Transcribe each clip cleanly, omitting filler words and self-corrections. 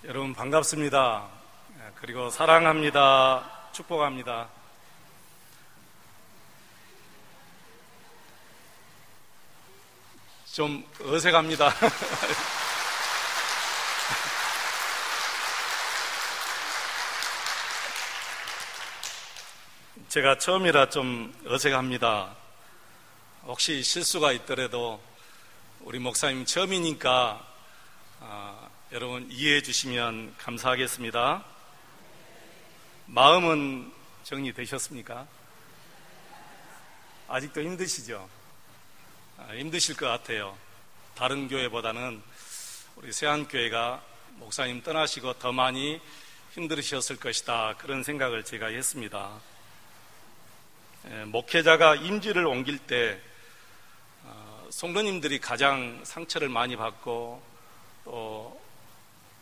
여러분 반갑습니다. 그리고 사랑합니다. 축복합니다. 좀 어색합니다. 제가 처음이라 좀 어색합니다. 혹시 실수가 있더라도 우리 목사님 처음이니까 여러분 이해해 주시면 감사하겠습니다. 마음은 정리되셨습니까? 아직도 힘드시죠? 힘드실 것 같아요. 다른 교회보다는 우리 세안교회가 목사님 떠나시고 더 많이 힘들으셨을 것이다, 그런 생각을 제가 했습니다. 목회자가 임지를 옮길 때 성도님들이 가장 상처를 많이 받고 또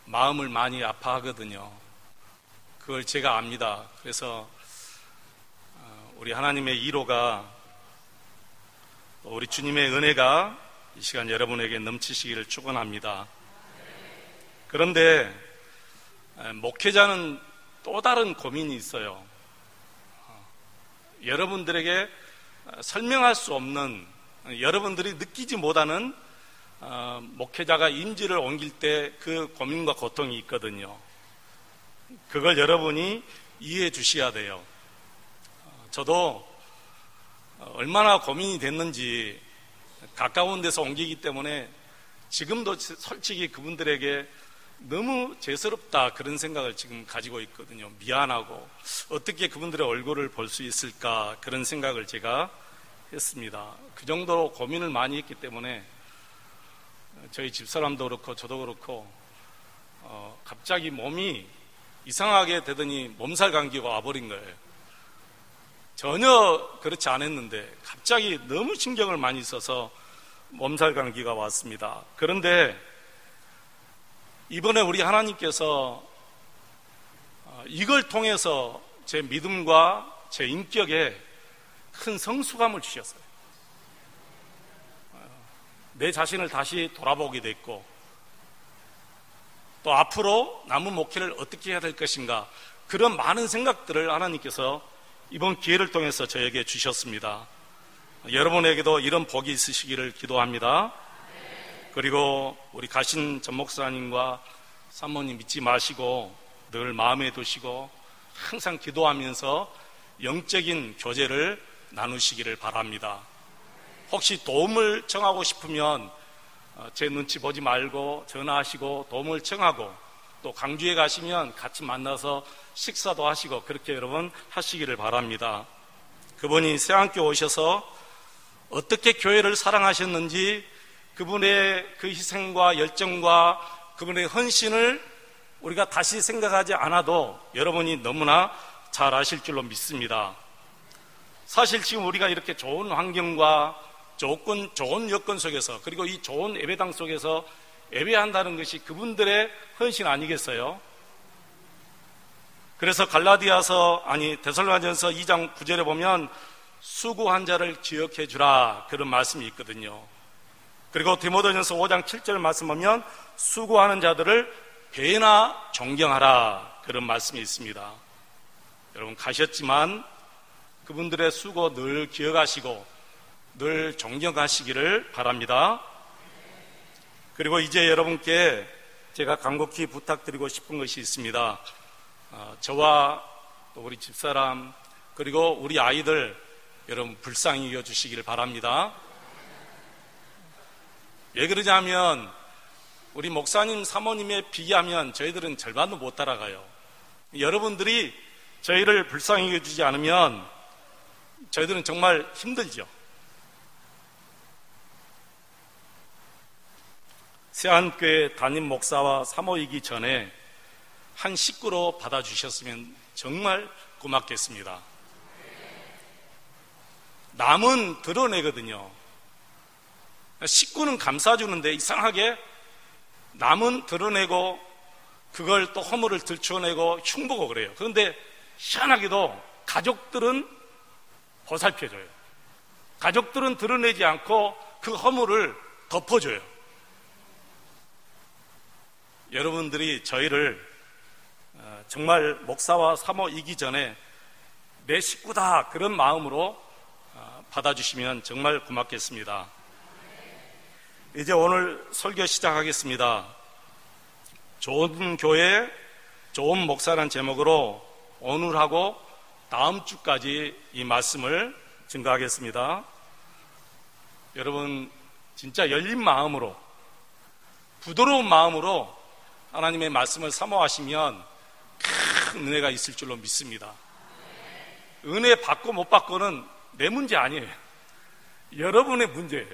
마음을 많이 아파하거든요. 그걸 제가 압니다. 그래서 우리 하나님의 위로가, 우리 주님의 은혜가 이 시간 여러분에게 넘치시기를 축원합니다. 그런데 목회자는 또 다른 고민이 있어요. 여러분들에게 설명할 수 없는, 여러분들이 느끼지 못하는 목회자가 임지를 옮길 때 그 고민과 고통이 있거든요. 그걸 여러분이 이해해 주셔야 돼요. 저도 얼마나 고민이 됐는지, 가까운 데서 옮기기 때문에 지금도 솔직히 그분들에게 너무 죄스럽다, 그런 생각을 지금 가지고 있거든요. 미안하고 어떻게 그분들의 얼굴을 볼 수 있을까, 그런 생각을 제가 했습니다. 그 정도로 고민을 많이 했기 때문에 저희 집사람도 그렇고 저도 그렇고 갑자기 몸이 이상하게 되더니 몸살 감기가 와버린 거예요. 전혀 그렇지 않았는데 갑자기 너무 신경을 많이 써서 몸살 감기가 왔습니다. 그런데 이번에 우리 하나님께서 이걸 통해서 제 믿음과 제 인격에 큰 성숙함을 주셨어요. 내 자신을 다시 돌아보게 됐고, 또 앞으로 남은 목회를 어떻게 해야 될 것인가, 그런 많은 생각들을 하나님께서 이번 기회를 통해서 저에게 주셨습니다. 여러분에게도 이런 복이 있으시기를 기도합니다. 그리고 우리 가신 전 목사님과 사모님 믿지 마시고 늘 마음에 두시고 항상 기도하면서 영적인 교제를 나누시기를 바랍니다. 혹시 도움을 청하고 싶으면 제 눈치 보지 말고 전화하시고 도움을 청하고, 또 강주에 가시면 같이 만나서 식사도 하시고, 그렇게 여러분 하시기를 바랍니다. 그분이 세안교회 오셔서 어떻게 교회를 사랑하셨는지, 그분의 그 희생과 열정과 그분의 헌신을 우리가 다시 생각하지 않아도 여러분이 너무나 잘 아실 줄로 믿습니다. 사실 지금 우리가 이렇게 좋은 환경과 좋은 여건 속에서, 그리고 이 좋은 예배당 속에서 예배한다는 것이 그분들의 헌신 아니겠어요? 그래서 데살로니가전서 2장 9절에 보면 수고한 자를 기억해 주라, 그런 말씀이 있거든요. 그리고 디모데전서 5장 7절 말씀 보면 수고하는 자들을 배나 존경하라, 그런 말씀이 있습니다. 여러분 가셨지만 그분들의 수고 늘 기억하시고 늘 존경하시기를 바랍니다. 그리고 이제 여러분께 제가 간곡히 부탁드리고 싶은 것이 있습니다. 저와 또 우리 집사람 그리고 우리 아이들 여러분 불쌍히 여겨주시기를 바랍니다. 왜 그러냐면 우리 목사님 사모님에 비교하면 저희들은 절반도 못 따라가요. 여러분들이 저희를 불쌍히 여겨주지 않으면 저희들은 정말 힘들죠. 세안교회 담임 목사와 사모이기 전에 한 식구로 받아주셨으면 정말 고맙겠습니다. 남은 드러내거든요. 식구는 감싸주는데 이상하게 남은 드러내고 그걸 또 허물을 들춰내고 흉보고 그래요. 그런데 희한하게도 가족들은 보살펴줘요. 가족들은 드러내지 않고 그 허물을 덮어줘요. 여러분들이 저희를 정말 목사와 사모이기 전에 내 식구다 그런 마음으로 받아주시면 정말 고맙겠습니다. 이제 오늘 설교 시작하겠습니다. 좋은 교회, 좋은 목사라는 제목으로 오늘하고 다음 주까지 이 말씀을 증거하겠습니다. 여러분 진짜 열린 마음으로, 부드러운 마음으로 하나님의 말씀을 사모하시면 큰 은혜가 있을 줄로 믿습니다. 은혜 받고 못 받고는 내 문제 아니에요. 여러분의 문제예요.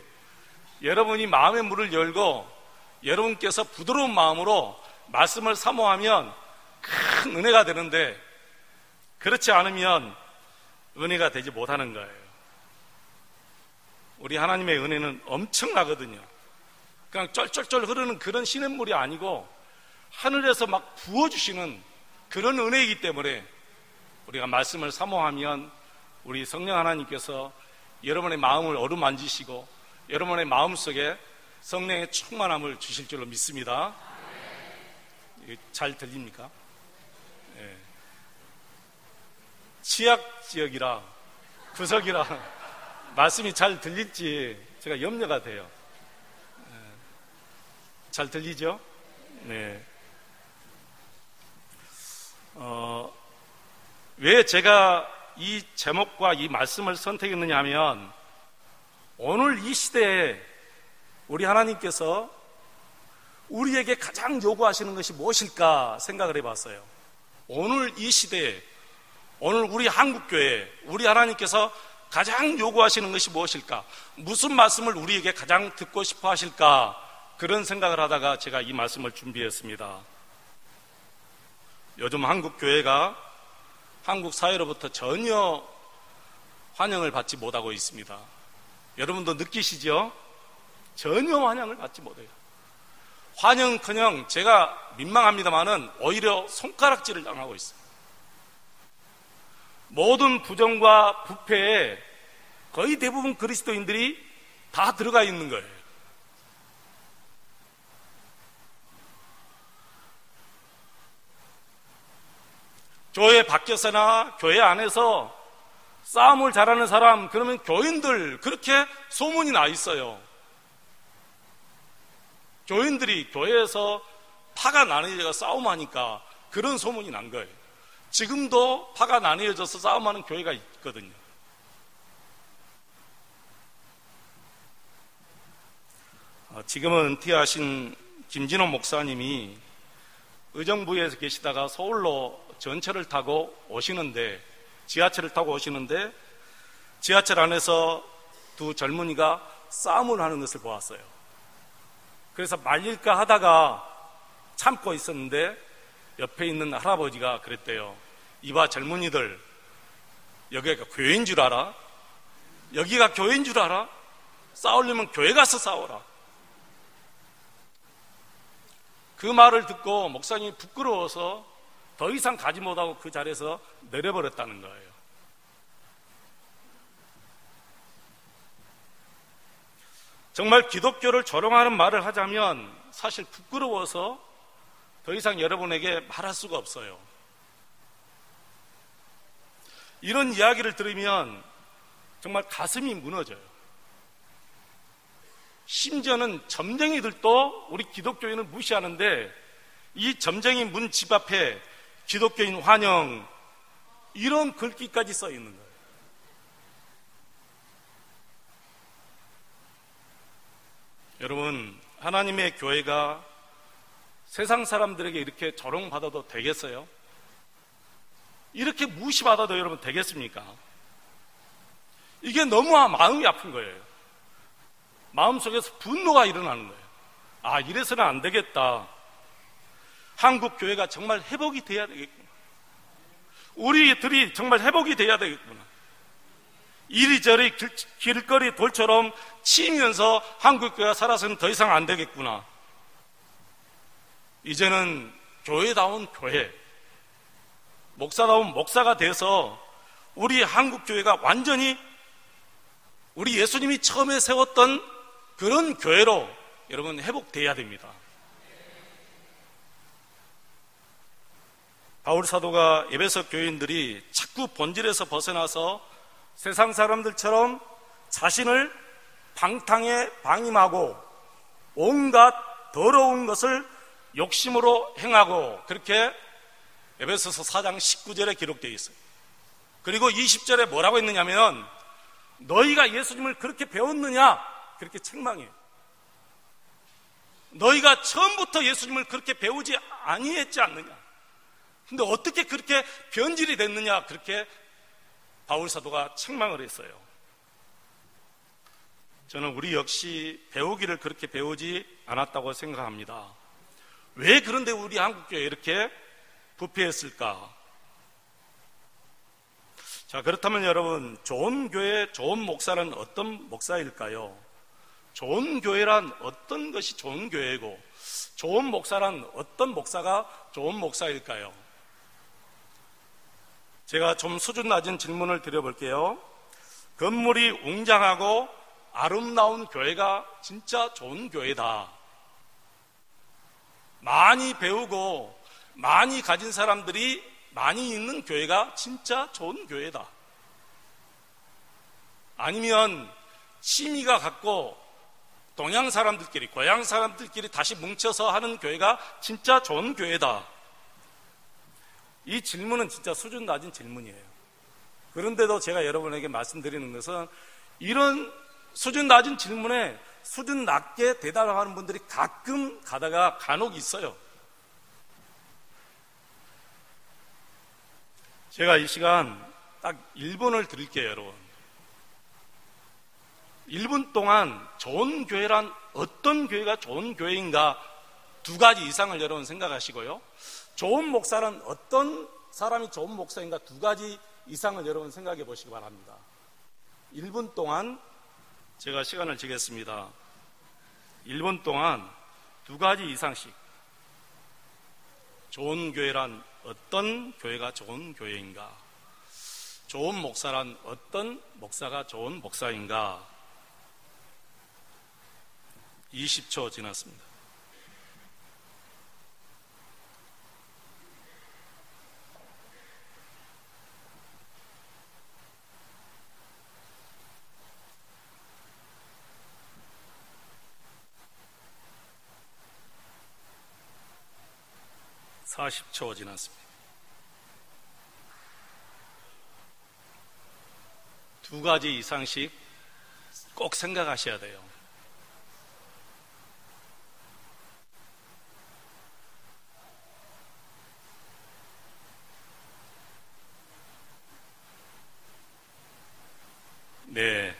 여러분이 마음의 문을 열고 여러분께서 부드러운 마음으로 말씀을 사모하면 큰 은혜가 되는데, 그렇지 않으면 은혜가 되지 못하는 거예요. 우리 하나님의 은혜는 엄청나거든요. 그냥 쩔쩔쩔 흐르는 그런 시냇물이 아니고 하늘에서 막 부어주시는 그런 은혜이기 때문에 우리가 말씀을 사모하면 우리 성령 하나님께서 여러분의 마음을 어루만지시고 여러분의 마음속에 성령의 충만함을 주실 줄로 믿습니다. 잘 들립니까? 네. 취약지역이라 구석이라 말씀이 잘 들릴지 제가 염려가 돼요. 잘 들리죠? 네. 왜 제가 이 제목과 이 말씀을 선택했느냐 하면, 오늘 이 시대에 우리 하나님께서 우리에게 가장 요구하시는 것이 무엇일까 생각을 해봤어요. 오늘 이 시대에, 오늘 우리 한국교회, 우리 하나님께서 가장 요구하시는 것이 무엇일까? 무슨 말씀을 우리에게 가장 듣고 싶어 하실까? 그런 생각을 하다가 제가 이 말씀을 준비했습니다. 요즘 한국교회가 한국 사회로부터 전혀 환영을 받지 못하고 있습니다. 여러분도 느끼시죠? 전혀 환영을 받지 못해요. 환영은커녕 제가 민망합니다만은 오히려 손가락질을 당하고 있어요. 모든 부정과 부패에 거의 대부분 그리스도인들이 다 들어가 있는 거예요. 교회 밖에서나 교회 안에서 싸움을 잘하는 사람, 그러면 교인들, 그렇게 소문이 나 있어요. 교인들이 교회에서 파가 나뉘어져 싸움하니까 그런 소문이 난 거예요. 지금도 파가 나뉘어져서 싸움하는 교회가 있거든요. 지금은 은퇴하신 김진호 목사님이 의정부에서 계시다가 서울로 전철을 타고 오시는데, 지하철을 타고 오시는데 지하철 안에서 두 젊은이가 싸움을 하는 것을 보았어요. 그래서 말릴까 하다가 참고 있었는데 옆에 있는 할아버지가 그랬대요. 이봐 젊은이들, 여기가 교회인 줄 알아? 여기가 교회인 줄 알아? 싸우려면 교회 가서 싸워라. 그 말을 듣고 목사님이 부끄러워서 더 이상 가지 못하고 그 자리에서 내려버렸다는 거예요. 정말 기독교를 조롱하는 말을 하자면 사실 부끄러워서 더 이상 여러분에게 말할 수가 없어요. 이런 이야기를 들으면 정말 가슴이 무너져요. 심지어는 점쟁이들도 우리 기독교인을 무시하는데, 이 점쟁이 문 집 앞에 기독교인 환영, 이런 글귀까지 써 있는 거예요. 여러분, 하나님의 교회가 세상 사람들에게 이렇게 조롱받아도 되겠어요? 이렇게 무시받아도 여러분 되겠습니까? 이게 너무 마음이 아픈 거예요. 마음속에서 분노가 일어나는 거예요. 아, 이래서는 안 되겠다. 한국 교회가 정말 회복이 돼야 되겠구나. 우리들이 정말 회복이 돼야 되겠구나. 이리저리 길거리 돌처럼 치이면서 한국 교회가 살아서는 더 이상 안 되겠구나. 이제는 교회다운 교회, 목사다운 목사가 돼서 우리 한국 교회가 완전히 우리 예수님이 처음에 세웠던 그런 교회로 여러분 회복돼야 됩니다. 바울 사도가 에베소 교인들이 자꾸 본질에서 벗어나서 세상 사람들처럼 자신을 방탕에 방임하고 온갖 더러운 것을 욕심으로 행하고, 그렇게 에베소서 4장 19절에 기록되어 있어요. 그리고 20절에 뭐라고 했느냐면, 너희가 예수님을 그렇게 배웠느냐? 그렇게 책망해요. 너희가 처음부터 예수님을 그렇게 배우지 아니했지 않느냐? 근데 어떻게 그렇게 변질이 됐느냐? 그렇게 바울 사도가 책망을 했어요. 저는 우리 역시 배우기를 그렇게 배우지 않았다고 생각합니다. 왜 그런데 우리 한국교회 이렇게 부패했을까? 자, 그렇다면 여러분, 좋은 교회, 좋은 목사는 어떤 목사일까요? 좋은 교회란 어떤 것이 좋은 교회고, 좋은 목사란 어떤 목사가 좋은 목사일까요? 제가 좀 수준 낮은 질문을 드려볼게요. 건물이 웅장하고 아름다운 교회가 진짜 좋은 교회다. 많이 배우고 많이 가진 사람들이 많이 있는 교회가 진짜 좋은 교회다. 아니면 취미가 같고 동양 사람들끼리, 고향 사람들끼리 다시 뭉쳐서 하는 교회가 진짜 좋은 교회다. 이 질문은 진짜 수준 낮은 질문이에요. 그런데도 제가 여러분에게 말씀드리는 것은, 이런 수준 낮은 질문에 수준 낮게 대답하는 분들이 가끔 가다가 간혹 있어요. 제가 이 시간 딱 1분을 드릴게요, 여러분. 1분 동안 좋은 교회란 어떤 교회가 좋은 교회인가 2가지 이상을 여러분 생각하시고요. 좋은 목사는 어떤 사람이 좋은 목사인가 2가지 이상을 여러분 생각해 보시기 바랍니다. 1분 동안 제가 시간을 주겠습니다. 1분 동안 2가지 이상씩 좋은 교회란 어떤 교회가 좋은 교회인가, 좋은 목사란 어떤 목사가 좋은 목사인가. 20초 지났습니다. (40초) 지났습니다. 2가지 이상씩 꼭 생각하셔야 돼요. 네.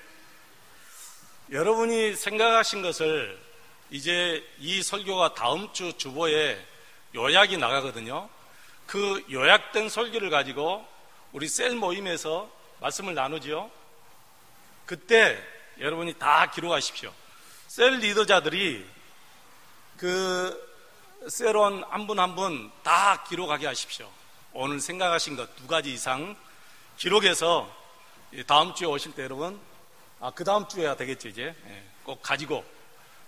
여러분이 생각하신 것을 이제 이 설교가 다음 주 주보에 요약이 나가거든요. 그 요약된 설교를 가지고 우리 셀 모임에서 말씀을 나누죠. 그때 여러분이 다 기록하십시오. 셀 리더자들이 그 셀원 한 분 한 분 다 기록하게 하십시오. 오늘 생각하신 것 2가지 이상 기록해서 다음 주에 오실 때 여러분, 그 다음 주에야 되겠죠, 이제. 꼭 가지고,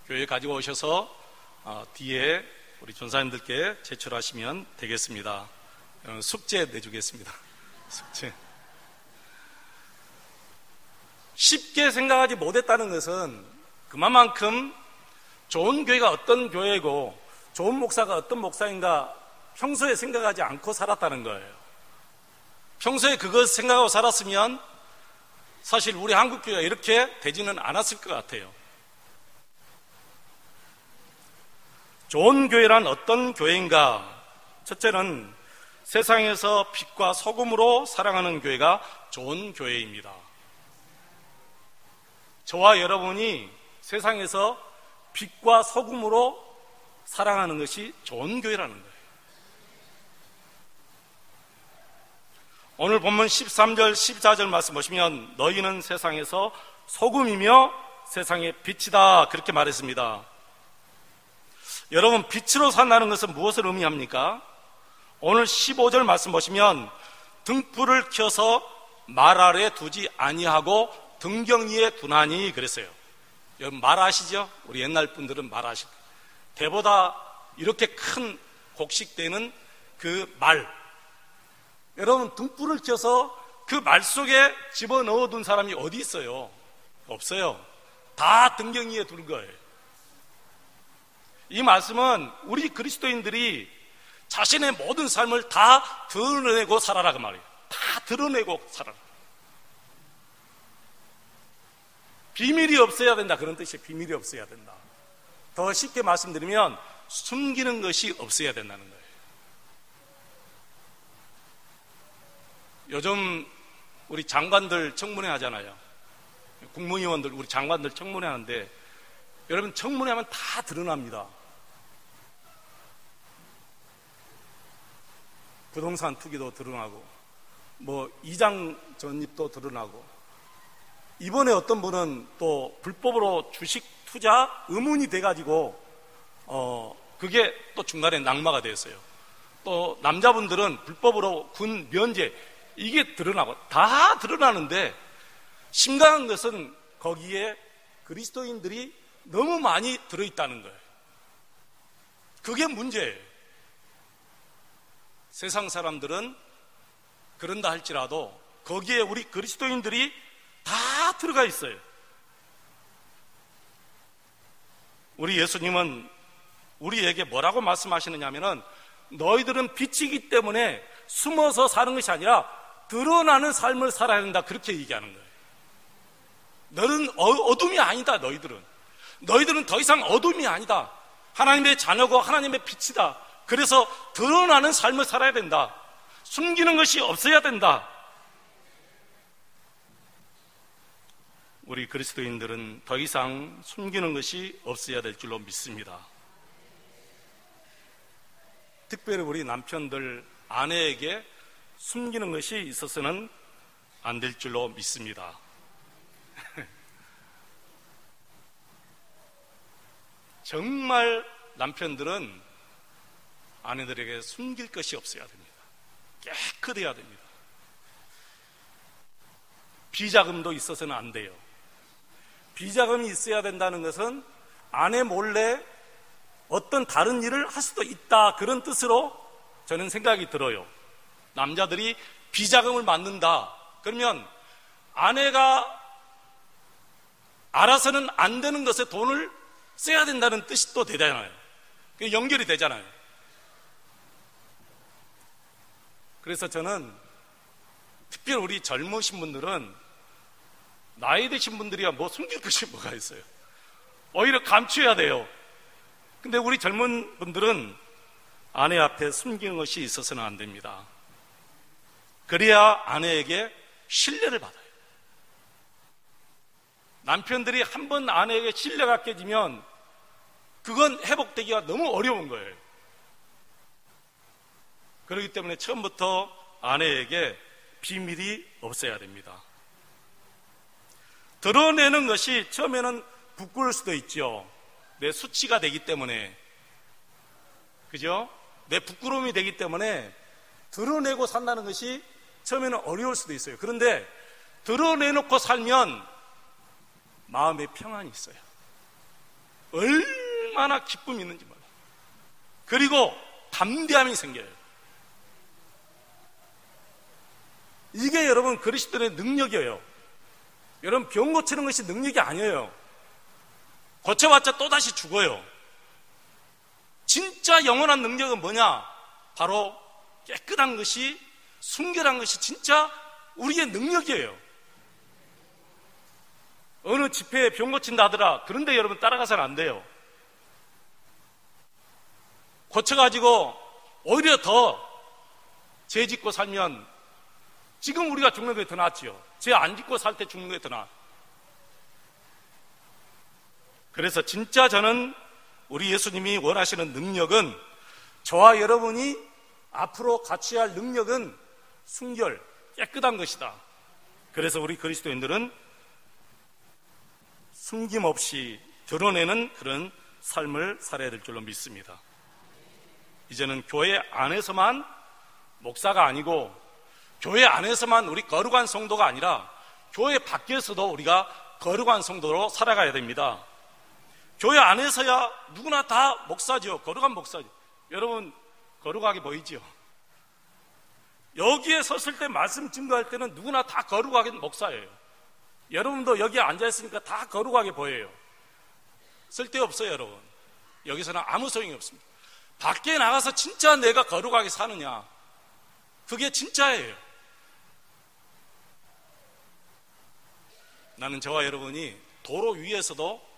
교회에 가지고 오셔서 뒤에 우리 전사님들께 제출하시면 되겠습니다. 숙제 내주겠습니다. 숙제. 쉽게 생각하지 못했다는 것은 그만큼 좋은 교회가 어떤 교회고 좋은 목사가 어떤 목사인가 평소에 생각하지 않고 살았다는 거예요. 평소에 그것 생각하고 살았으면 사실 우리 한국교회가 이렇게 되지는 않았을 것 같아요. 좋은 교회란 어떤 교회인가? 첫째는 세상에서 빛과 소금으로 사랑하는 교회가 좋은 교회입니다. 저와 여러분이 세상에서 빛과 소금으로 사랑하는 것이 좋은 교회라는 거예요. 오늘 본문 13절, 14절 말씀 보시면 너희는 세상에서 소금이며 세상의 빛이다 그렇게 말했습니다. 여러분, 빛으로 산다는 것은 무엇을 의미합니까? 오늘 15절 말씀 보시면 등불을 켜서 말 아래 두지 아니하고 등경 위에 두나니 그랬어요. 여러분 말 아시죠? 우리 옛날 분들은 말 아실 거예요. 대보다 이렇게 큰 곡식되는 그 말, 여러분, 등불을 켜서 그 말 속에 집어넣어둔 사람이 어디 있어요? 없어요. 다 등경 위에 두는 거예요. 이 말씀은 우리 그리스도인들이 자신의 모든 삶을 다 드러내고 살아라 그 말이에요. 다 드러내고 살아라. 비밀이 없어야 된다, 그런 뜻이에요. 비밀이 없어야 된다. 더 쉽게 말씀드리면 숨기는 것이 없어야 된다는 거예요. 요즘 우리 장관들 청문회 하잖아요. 국무위원들, 우리 장관들 청문회 하는데, 여러분, 청문회 하면 다 드러납니다. 부동산 투기도 드러나고, 이장 전입도 드러나고, 이번에 어떤 분은 또 불법으로 주식 투자 의문이 돼가지고, 그게 또 중간에 낙마가 됐어요. 또 남자분들은 불법으로 군 면제, 이게 드러나고, 다 드러나는데, 심각한 것은 거기에 그리스도인들이 너무 많이 들어있다는 거예요. 그게 문제예요. 세상 사람들은 그런다 할지라도 거기에 우리 그리스도인들이 다 들어가 있어요. 우리 예수님은 우리에게 뭐라고 말씀하시느냐 하면은, 너희들은 빛이기 때문에 숨어서 사는 것이 아니라 드러나는 삶을 살아야 된다, 그렇게 얘기하는 거예요. 너는 어둠이 아니다. 너희들은 더 이상 어둠이 아니다. 하나님의 자녀고 하나님의 빛이다. 그래서 드러나는 삶을 살아야 된다. 숨기는 것이 없어야 된다. 우리 그리스도인들은 더 이상 숨기는 것이 없어야 될 줄로 믿습니다. 특별히 우리 남편들, 아내에게 숨기는 것이 있어서는 안 될 줄로 믿습니다. 정말 남편들은 아내들에게 숨길 것이 없어야 됩니다. 깨끗해야 됩니다. 비자금도 있어서는 안 돼요. 비자금이 있어야 된다는 것은 아내 몰래 어떤 다른 일을 할 수도 있다, 그런 뜻으로 저는 생각이 들어요. 남자들이 비자금을 만든다 그러면 아내가 알아서는 안 되는 것에 돈을 써야 된다는 뜻이 또 되잖아요. 연결이 되잖아요. 그래서 저는 특별히 우리 젊으신 분들은, 나이 드신 분들이야 숨길 것이 뭐가 있어요. 오히려 감춰야 돼요. 근데 우리 젊은 분들은 아내 앞에 숨기는 것이 있어서는 안 됩니다. 그래야 아내에게 신뢰를 받아요. 남편들이 한 번 아내에게 신뢰가 깨지면 그건 회복되기가 너무 어려운 거예요. 그렇기 때문에 처음부터 아내에게 비밀이 없어야 됩니다. 드러내는 것이 처음에는 부끄러울 수도 있죠. 내 수치가 되기 때문에, 그죠? 내 부끄러움이 되기 때문에 드러내고 산다는 것이 처음에는 어려울 수도 있어요. 그런데 드러내놓고 살면 마음에 평안이 있어요. 얼마나 기쁨이 있는지 몰라요. 그리고 담대함이 생겨요. 이게 여러분 그리스도의 능력이에요. 여러분, 병 고치는 것이 능력이 아니에요. 고쳐봤자 또다시 죽어요. 진짜 영원한 능력은 뭐냐? 바로 깨끗한 것이, 순결한 것이 진짜 우리의 능력이에요. 어느 집회에 병 고친다 하더라. 그런데 여러분 따라가서는 안 돼요. 고쳐가지고 오히려 더 죄 짓고 살면 지금 우리가 죽는 게 더 낫지요. 죄 안 짓고 살 때 죽는 게 더 나아. 그래서 진짜 저는 우리 예수님이 원하시는 능력은, 저와 여러분이 앞으로 같이 할 능력은 순결, 깨끗한 것이다. 그래서 우리 그리스도인들은 숨김없이 드러내는 그런 삶을 살아야 될 줄로 믿습니다. 이제는 교회 안에서만, 목사가 아니고 교회 안에서만 우리 거룩한 성도가 아니라 교회 밖에서도 우리가 거룩한 성도로 살아가야 됩니다. 교회 안에서야 누구나 다 목사죠. 거룩한 목사죠. 여러분, 거룩하게 보이지요? 여기에 섰을 때 말씀 증거할 때는 누구나 다 거룩하게 목사예요. 여러분도 여기에 앉아있으니까 다 거룩하게 보여요. 쓸데없어요, 여러분. 여기서는 아무 소용이 없습니다. 밖에 나가서 진짜 내가 거룩하게 사느냐, 그게 진짜예요. 나는 저와 여러분이 도로 위에서도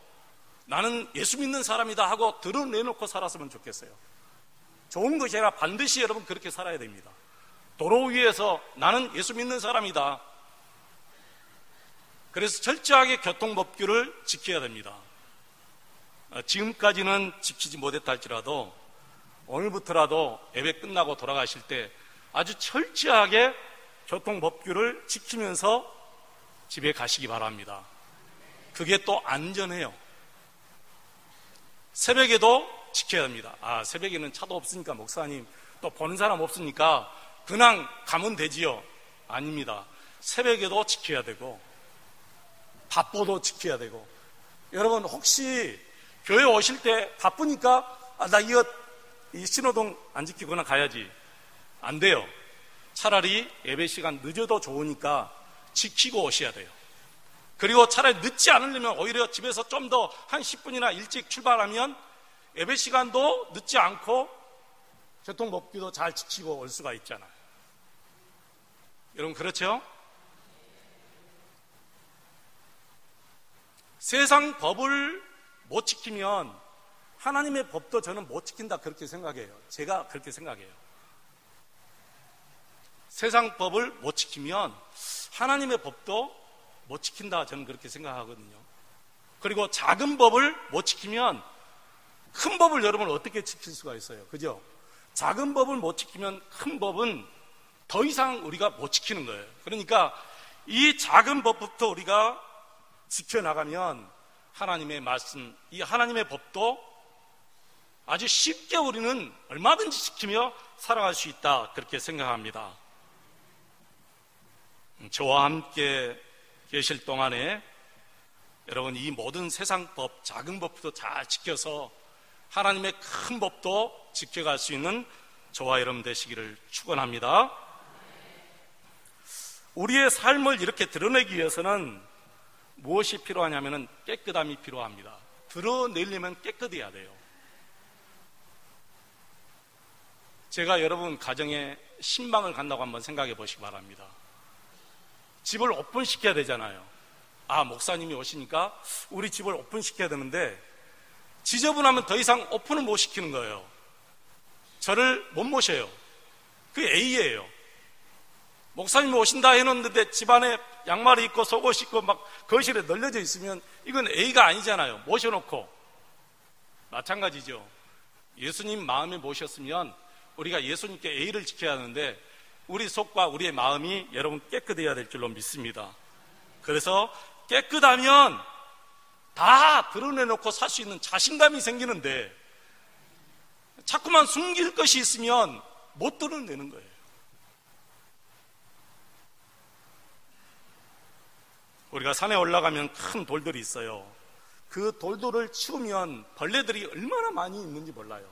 나는 예수 믿는 사람이다 하고 드러내놓고 살았으면 좋겠어요. 좋은 것이 아니라 반드시 여러분 그렇게 살아야 됩니다. 도로 위에서 나는 예수 믿는 사람이다. 그래서 철저하게 교통법규를 지켜야 됩니다. 지금까지는 지키지 못했다 할지라도 오늘부터라도 예배 끝나고 돌아가실 때 아주 철저하게 교통법규를 지키면서 집에 가시기 바랍니다. 그게 또 안전해요. 새벽에도 지켜야 합니다. 새벽에는 차도 없으니까 목사님 또 보는 사람 없으니까 그냥 가면 되지요. 아닙니다. 새벽에도 지켜야 되고 바빠도 지켜야 되고. 여러분 혹시 교회 오실 때 바쁘니까 나 이 신호등 안 지키거나 가야지, 안 돼요. 차라리 예배 시간 늦어도 좋으니까 지키고 오셔야 돼요. 그리고 차라리 늦지 않으려면 오히려 집에서 좀 더 한 10분이나 일찍 출발하면 예배 시간도 늦지 않고 교통법규도 잘 지키고 올 수가 있잖아요. 여러분 그렇죠? 세상 법을 못 지키면 하나님의 법도 저는 못 지킨다 그렇게 생각해요. 제가 그렇게 생각해요. 세상 법을 못 지키면 하나님의 법도 못 지킨다 저는 그렇게 생각하거든요. 그리고 작은 법을 못 지키면 큰 법을 여러분 어떻게 지킬 수가 있어요? 그죠? 작은 법을 못 지키면 큰 법은 더 이상 우리가 못 지키는 거예요. 그러니까 이 작은 법부터 우리가 지켜나가면 하나님의 말씀, 이 하나님의 법도 아주 쉽게 우리는 얼마든지 지키며 살아갈 수 있다 그렇게 생각합니다. 저와 함께 계실 동안에 여러분 이 모든 세상 법, 작은 법도 잘 지켜서 하나님의 큰 법도 지켜갈 수 있는 저와 여러분 되시기를 축원합니다. 우리의 삶을 이렇게 드러내기 위해서는 무엇이 필요하냐면 깨끗함이 필요합니다. 드러내려면 깨끗해야 돼요. 제가 여러분 가정에 신방을 간다고 한번 생각해 보시기 바랍니다. 집을 오픈시켜야 되잖아요. 목사님이 오시니까 우리 집을 오픈시켜야 되는데 지저분하면 더 이상 오픈을 못 시키는 거예요. 저를 못 모셔요. 그게 A예요. 목사님이 오신다 해놓는데 집안에 양말이 있고 속옷 입고 막 거실에 널려져 있으면 이건 A가 아니잖아요. 모셔놓고. 마찬가지죠. 예수님 마음에 모셨으면 우리가 예수님께 A를 지켜야 하는데 우리 속과 우리의 마음이 여러분 깨끗해야 될 줄로 믿습니다. 그래서 깨끗하면 다 드러내놓고 살 수 있는 자신감이 생기는데 자꾸만 숨길 것이 있으면 못 드러내는 거예요. 우리가 산에 올라가면 큰 돌들이 있어요. 그 돌들을 치우면 벌레들이 얼마나 많이 있는지 몰라요.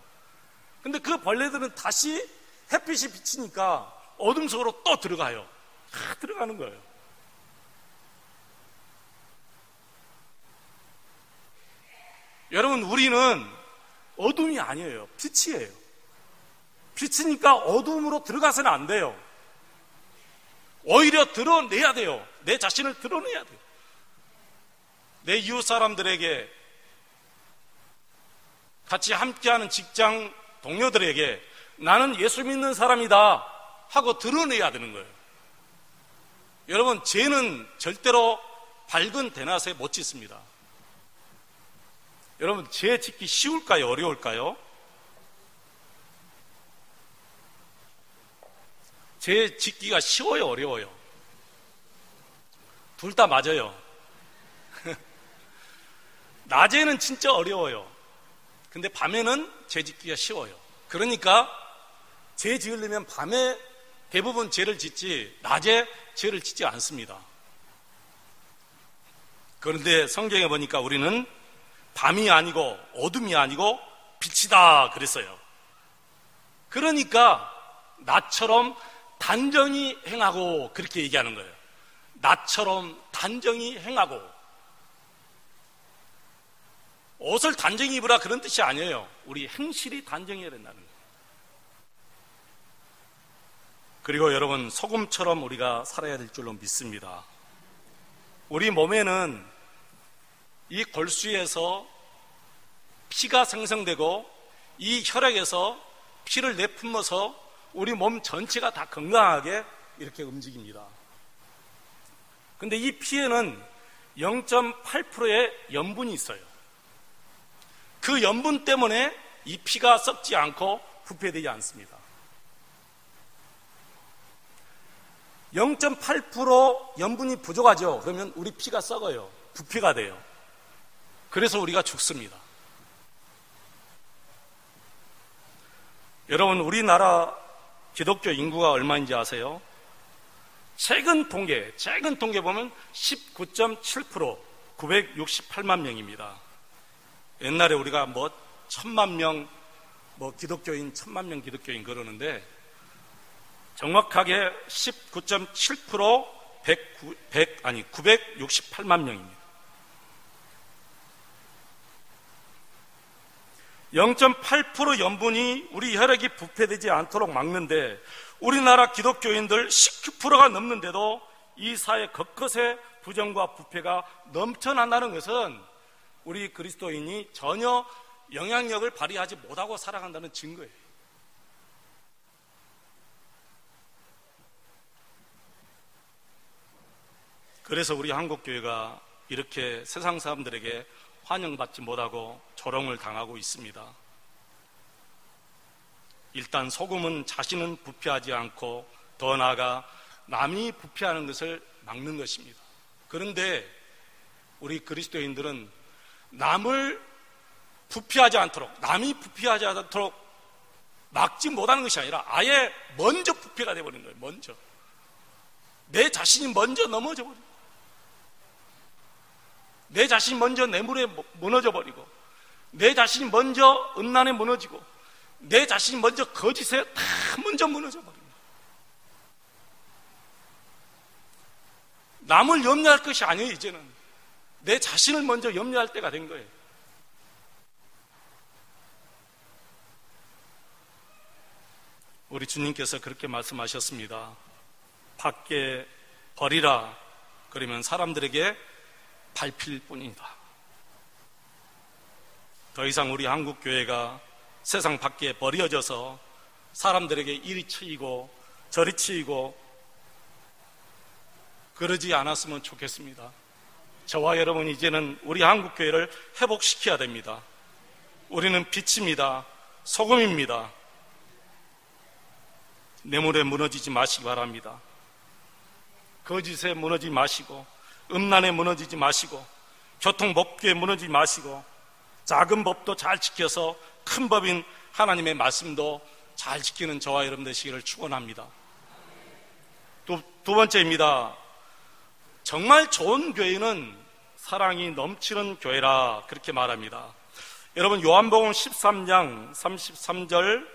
근데 그 벌레들은 다시 햇빛이 비치니까 어둠 속으로 또 들어가요. 다 들어가는 거예요. 여러분 우리는 어둠이 아니에요. 빛이에요. 빛이니까 어둠으로 들어가서는 안 돼요. 오히려 드러내야 돼요. 내 자신을 드러내야 돼요. 내 이웃 사람들에게, 같이 함께하는 직장 동료들에게 나는 예수 믿는 사람이다 하고 드러내야 되는 거예요. 여러분 죄는 절대로 밝은 대낮에 못 짓습니다. 여러분 죄 짓기 쉬울까요? 어려울까요? 죄 짓기가 쉬워요? 어려워요? 둘 다 맞아요. 낮에는 진짜 어려워요. 근데 밤에는 죄 짓기가 쉬워요. 그러니까 죄 지으려면 밤에 대부분 죄를 짓지 낮에 죄를 짓지 않습니다. 그런데 성경에 보니까 우리는 밤이 아니고 어둠이 아니고 빛이다 그랬어요. 그러니까 나처럼 단정히 행하고 그렇게 얘기하는 거예요. 나처럼 단정히 행하고. 옷을 단정히 입으라 그런 뜻이 아니에요. 우리 행실이 단정해야 된다는 거예요. 그리고 여러분, 소금처럼 우리가 살아야 될 줄로 믿습니다. 우리 몸에는 이 골수에서 피가 생성되고 이 혈액에서 피를 내뿜어서 우리 몸 전체가 다 건강하게 이렇게 움직입니다. 근데 이 피에는 0.8%의 염분이 있어요. 그 염분 때문에 이 피가 썩지 않고 부패되지 않습니다. 0.8% 염분이 부족하죠. 그러면 우리 피가 썩어요. 부패가 돼요. 그래서 우리가 죽습니다. 여러분, 우리나라 기독교 인구가 얼마인지 아세요? 최근 통계 보면 19.7%, 968만 명입니다. 옛날에 우리가 1000만 명, 기독교인, 1000만 명 기독교인 그러는데, 정확하게 19.7%, 968만 명입니다. 0.8% 염분이 우리 혈액이 부패되지 않도록 막는데, 우리나라 기독교인들 19%가 넘는데도 이 사회 곳곳에 부정과 부패가 넘쳐난다는 것은 우리 그리스도인이 전혀 영향력을 발휘하지 못하고 살아간다는 증거예요. 그래서 우리 한국교회가 이렇게 세상 사람들에게 환영받지 못하고 조롱을 당하고 있습니다. 일단 소금은 자신은 부패하지 않고 더 나아가 남이 부패하는 것을 막는 것입니다. 그런데 우리 그리스도인들은 남을 부패하지 않도록, 남이 부패하지 않도록 막지 못하는 것이 아니라 아예 먼저 부패가 되어버린 거예요. 먼저 내 자신이 먼저 넘어져 버리고, 내 자신이 먼저 뇌물에 무너져 버리고, 내 자신이 먼저 음란에 무너지고, 내 자신이 먼저 거짓에 다 먼저 무너져 버립니다. 남을 염려할 것이 아니에요. 이제는 내 자신을 먼저 염려할 때가 된 거예요. 우리 주님께서 그렇게 말씀하셨습니다. 밖에 버리라, 그러면 사람들에게 밟힐 뿐이다. 더 이상 우리 한국교회가 세상 밖에 버려져서 사람들에게 이리 치이고 저리 치이고 그러지 않았으면 좋겠습니다. 저와 여러분이 이제는 우리 한국교회를 회복시켜야 됩니다. 우리는 빛입니다. 소금입니다. 뇌물에 무너지지 마시기 바랍니다. 거짓에 무너지지 마시고, 음란에 무너지지 마시고, 교통법규에 무너지지 마시고, 작은 법도 잘 지켜서 큰 법인 하나님의 말씀도 잘 지키는 저와 여러분 되시기를 축원합니다. 두 번째입니다. 정말 좋은 교회는 사랑이 넘치는 교회라, 그렇게 말합니다. 여러분, 요한복음 13장 34절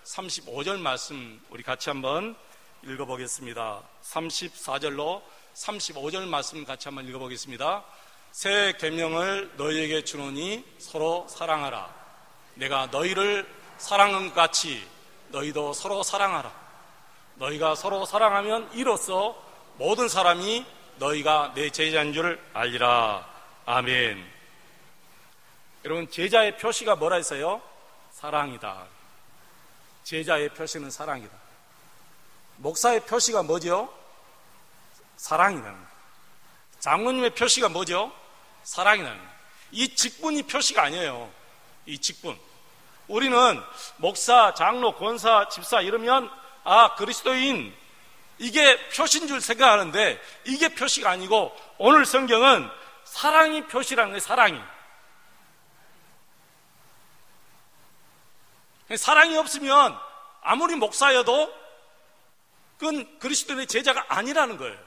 35절 말씀 우리 같이 한번 읽어보겠습니다. 34절로 35절 말씀 같이 한번 읽어보겠습니다. 새 계명을 너희에게 주노니 서로 사랑하라. 내가 너희를 사랑한 것 같이 너희도 서로 사랑하라. 너희가 서로 사랑하면 이로써 모든 사람이 너희가 내 제자인 줄 알리라. 아멘. 여러분, 제자의 표시가 뭐라 했어요? 사랑이다. 제자의 표시는 사랑이다. 목사의 표시가 뭐죠? 사랑이다. 장로님의 표시가 뭐죠? 사랑이다. 이 직분이 표시가 아니에요. 이 직분. 우리는 목사, 장로, 권사, 집사 이러면 그리스도인, 이게 표시인 줄 생각하는데 이게 표시가 아니고, 오늘 성경은 사랑이 표시라는 거예요. 사랑이. 사랑이 없으면 아무리 목사여도 그건 그리스도의 제자가 아니라는 거예요.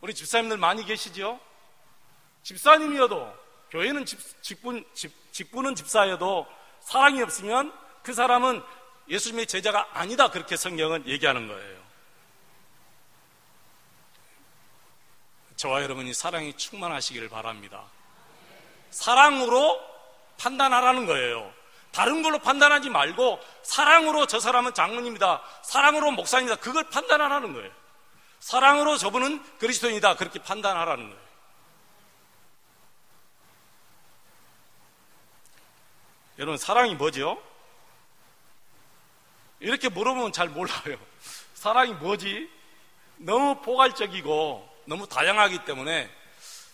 우리 집사님들 많이 계시죠? 집사님이어도, 교회는 직분은 집사여도 사랑이 없으면 그 사람은 예수님의 제자가 아니다, 그렇게 성경은 얘기하는 거예요. 저와 여러분이 사랑이 충만하시기를 바랍니다. 사랑으로 판단하라는 거예요. 다른 걸로 판단하지 말고 사랑으로 저 사람은 장로님이다, 사랑으로 목사님이다, 그걸 판단하라는 거예요. 사랑으로 저분은 그리스도인이다, 그렇게 판단하라는 거예요. 여러분, 사랑이 뭐죠? 이렇게 물어보면 잘 몰라요. 사랑이 뭐지? 너무 포괄적이고 너무 다양하기 때문에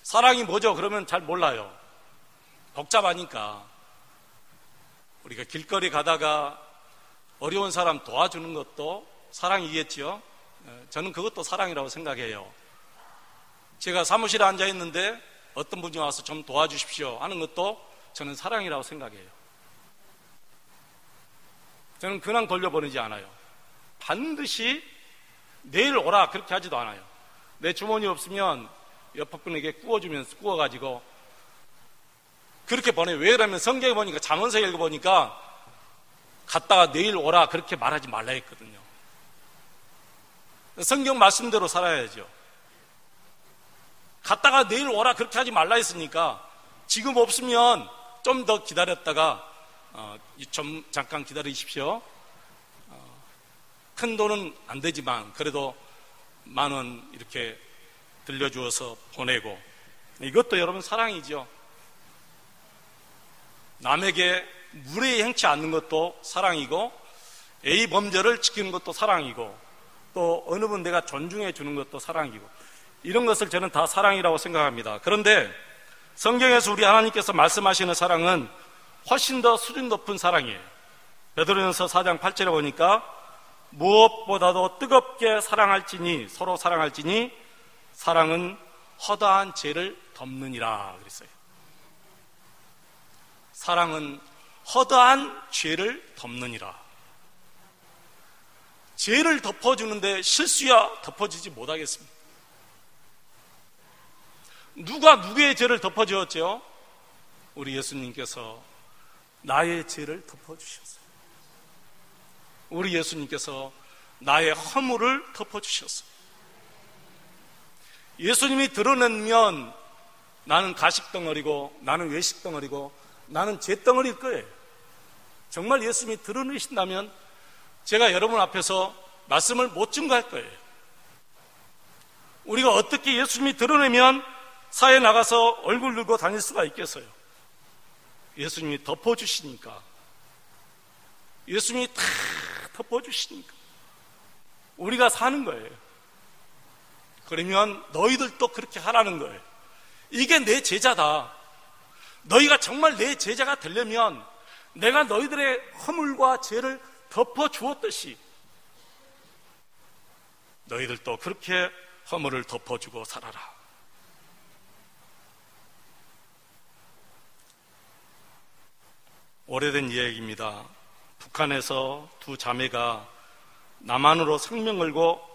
사랑이 뭐죠? 그러면 잘 몰라요. 복잡하니까. 우리가 길거리 가다가 어려운 사람 도와주는 것도 사랑이겠죠. 저는 그것도 사랑이라고 생각해요. 제가 사무실에 앉아 있는데 어떤 분이 와서 좀 도와주십시오 하는 것도 저는 사랑이라고 생각해요. 저는 그냥 돌려보내지 않아요. 반드시 내일 오라 그렇게 하지도 않아요. 내 주머니 없으면 옆에 분에게 구워가지고 그렇게 보내요. 왜 그러면 성경에 보니까, 잠언서 읽어보니까 갔다가 내일 오라 그렇게 말하지 말라 했거든요. 성경 말씀대로 살아야죠. 갔다가 내일 오라 그렇게 하지 말라 했으니까 지금 없으면 좀 더 기다렸다가 좀 잠깐 기다리십시오. 큰 돈은 안 되지만 그래도 10,000원 이렇게 들려주어서 보내고, 이것도 여러분 사랑이죠. 남에게 무례히 행치 않는 것도 사랑이고, A 범죄를 지키는 것도 사랑이고, 또 어느 분 내가 존중해 주는 것도 사랑이고, 이런 것을 저는 다 사랑이라고 생각합니다. 그런데 성경에서 우리 하나님께서 말씀하시는 사랑은 훨씬 더 수준 높은 사랑이에요. 베드로전서 4장 8절에 보니까 무엇보다도 뜨겁게 사랑할지니, 서로 사랑할지니 사랑은 허다한 죄를 덮느니라 그랬어요. 사랑은 허다한 죄를 덮느니라. 죄를 덮어주는데 실수야 덮어주지 못하겠습니다. 누가 누구의 죄를 덮어주었죠? 우리 예수님께서 나의 죄를 덮어주셨어요. 우리 예수님께서 나의 허물을 덮어주셨어요. 예수님이 드러내면 나는 가식덩어리고 나는 외식덩어리고 나는 죄덩어리일 거예요. 정말 예수님이 드러내신다면 제가 여러분 앞에서 말씀을 못 증거할 거예요. 우리가 어떻게 예수님이 드러내면 사회에 나가서 얼굴 들고 다닐 수가 있겠어요? 예수님이 덮어주시니까. 예수님이 다 덮어주시니까 우리가 사는 거예요. 그러면 너희들도 그렇게 하라는 거예요. 이게 내 제자다. 너희가 정말 내 제자가 되려면 내가 너희들의 허물과 죄를 덮어주었듯이 너희들도 그렇게 허물을 덮어주고 살아라. 오래된 이야기입니다. 북한에서 두 자매가 남한으로 생명 걸고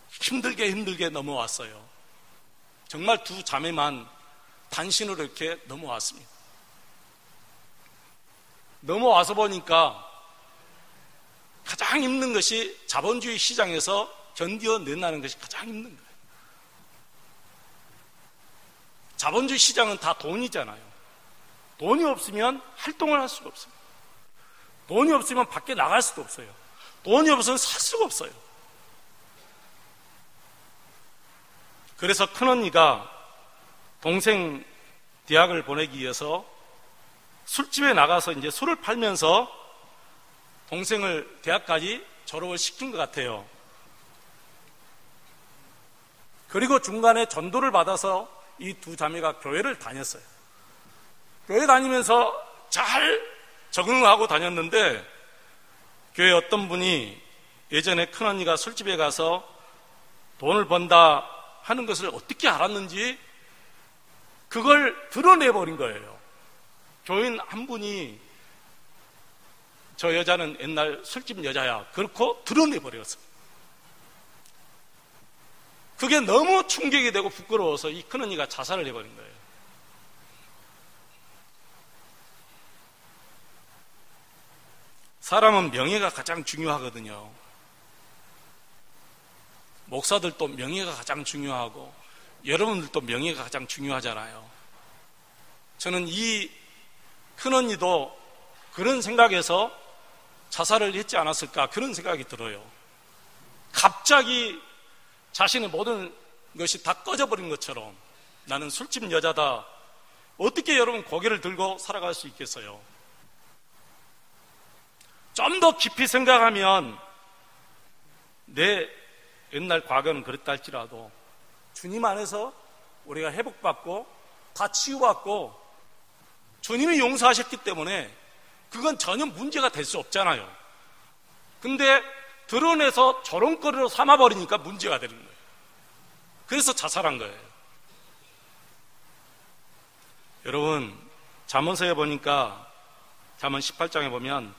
힘들게 넘어왔어요. 정말 두 자매만 단신으로 이렇게 넘어왔습니다. 넘어와서 보니까 가장 힘든 것이 자본주의 시장에서 견뎌낸다는 것이 가장 힘든 거예요. 자본주의 시장은 다 돈이잖아요. 돈이 없으면 활동을 할 수가 없어요. 돈이 없으면 밖에 나갈 수도 없어요. 돈이 없으면 살 수가 없어요. 그래서 큰언니가 동생 대학을 보내기 위해서 술집에 나가서 이제 술을 팔면서 동생을 대학까지 졸업을 시킨 것 같아요. 그리고 중간에 전도를 받아서 이 두 자매가 교회를 다녔어요. 교회 다니면서 잘 적응하고 다녔는데 교회 어떤 분이 예전에 큰언니가 술집에 가서 돈을 번다 하는 것을 어떻게 알았는지 그걸 드러내버린 거예요. 교인 한 분이 저 여자는 옛날 술집 여자야 그렇고 드러내버렸어요. 그게 너무 충격이 되고 부끄러워서 이 큰언니가 자살을 해버린 거예요. 사람은 명예가 가장 중요하거든요. 목사들도 명예가 가장 중요하고 여러분들도 명예가 가장 중요하잖아요. 저는 이 큰언니도 그런 생각에서 자살을 했지 않았을까 그런 생각이 들어요. 갑자기 자신의 모든 것이 다 꺼져버린 것처럼 나는 술집 여자다. 어떻게 여러분 고개를 들고 살아갈 수 있겠어요? 좀 더 깊이 생각하면 내 옛날 과거는 그랬다 할지라도 주님 안에서 우리가 회복받고 다 치유받고 주님이 용서하셨기 때문에 그건 전혀 문제가 될 수 없잖아요. 근데 드러내서 조롱거리로 삼아버리니까 문제가 되는 거예요. 그래서 자살한 거예요. 여러분, 잠언서에 보니까 잠언 18장에 보면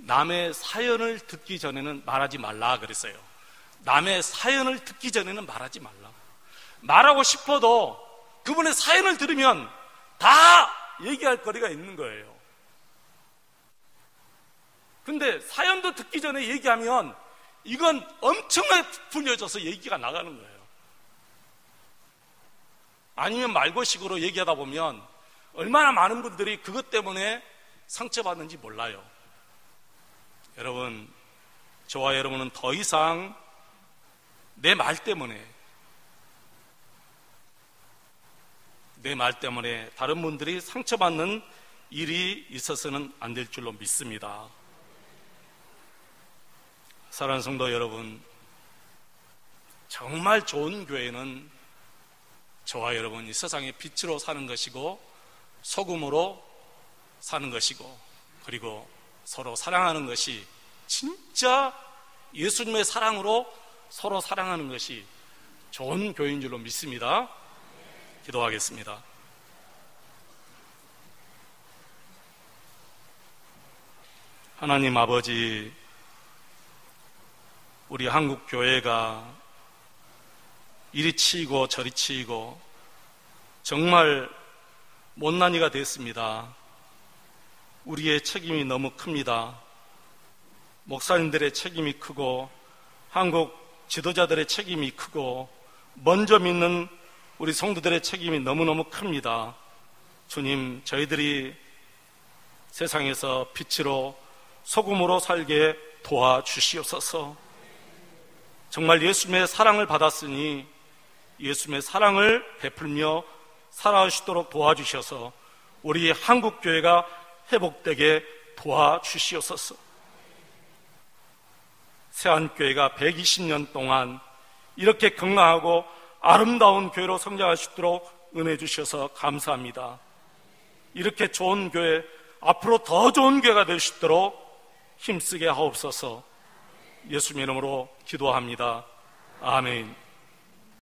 남의 사연을 듣기 전에는 말하지 말라 그랬어요. 남의 사연을 듣기 전에는 말하지 말라. 말하고 싶어도 그분의 사연을 들으면 다 얘기할 거리가 있는 거예요. 근데 사연도 듣기 전에 얘기하면 이건 엄청나게 부풀려져서 얘기가 나가는 거예요. 아니면 말고식으로 얘기하다 보면 얼마나 많은 분들이 그것 때문에 상처받는지 몰라요. 여러분, 저와 여러분은 더 이상 내 말 때문에 다른 분들이 상처받는 일이 있어서는 안 될 줄로 믿습니다. 사랑하는 성도 여러분, 정말 좋은 교회는 저와 여러분이 세상의 빛으로 사는 것이고 소금으로 사는 것이고 그리고 서로 사랑하는 것이 진짜 예수님의 사랑으로 서로 사랑하는 것이 좋은 교회인 줄로 믿습니다. 기도하겠습니다. 하나님 아버지, 우리 한국 교회가 이리 치이고 저리 치이고 정말 못난이가 됐습니다. 우리의 책임이 너무 큽니다. 목사님들의 책임이 크고 한국 지도자들의 책임이 크고 먼저 믿는 우리 성도들의 책임이 너무너무 큽니다. 주님, 저희들이 세상에서 빛으로 소금으로 살게 도와주시옵소서. 정말 예수님의 사랑을 받았으니 예수님의 사랑을 베풀며 살아갈 수 있도록 도와주셔서 우리 한국교회가 회복되게 도와주시옵소서. 새한교회가 120년 동안 이렇게 건강하고 아름다운 교회로 성장할 수 있도록 은혜 주셔서 감사합니다. 이렇게 좋은 교회, 앞으로 더 좋은 교회가 될 수 있도록 힘쓰게 하옵소서. 예수님 이름으로 기도합니다. 아멘.